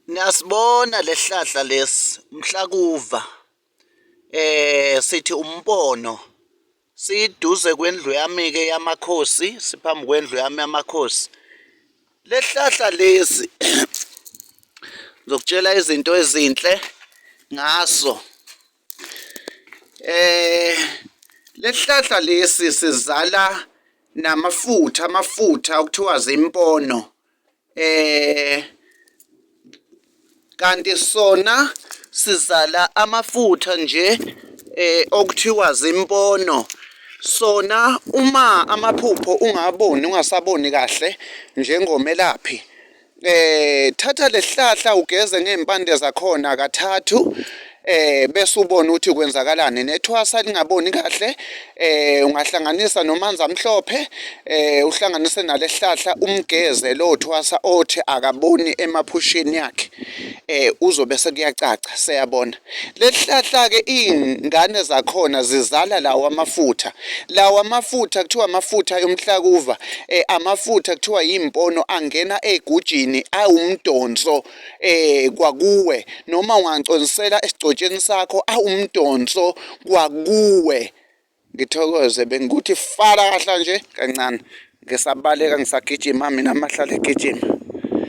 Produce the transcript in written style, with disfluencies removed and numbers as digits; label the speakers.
Speaker 1: Niyasibona lesihlahla lesi umhlakuva sithi umpono siduze kwendlu yami ke yamakhosi siphambi kwendlu yami yamakhosi lesihlahla lesi ngizokutshela izinto ezinhle ngaso lesihlahla lesi sizala amafutha okuthiwa zimpono kanti sona sizala amafutha nje okuthiwa zimpono sona uma amaphupho ungasaboni kahle njengomelaphi thatha lesihlahla ugeze ngempande zakhona kathathu bese ubona ukuthi kwenzakalani nethwasa lingaboni kahle ungahlanganisa nomanzi amhlophe uhlanganise nalesihlahla umgeze lo thwasa othi akaboni emaphushini yakhe uzobe sekuyacaca seyabona lesihlahla ke ingane zakhona zizala lawo amafutha kuthiwa amafutha yomhlakuva amafutha kuthiwa yimpono angena egujini awumdonso kwakuwe noma ungacontsela esigcotsheni sakho awumdonso kwakuwe ngithokoze bengikuthi fala kahla nje kancane ngisabaleka ngisagijima mina amahlala egijima.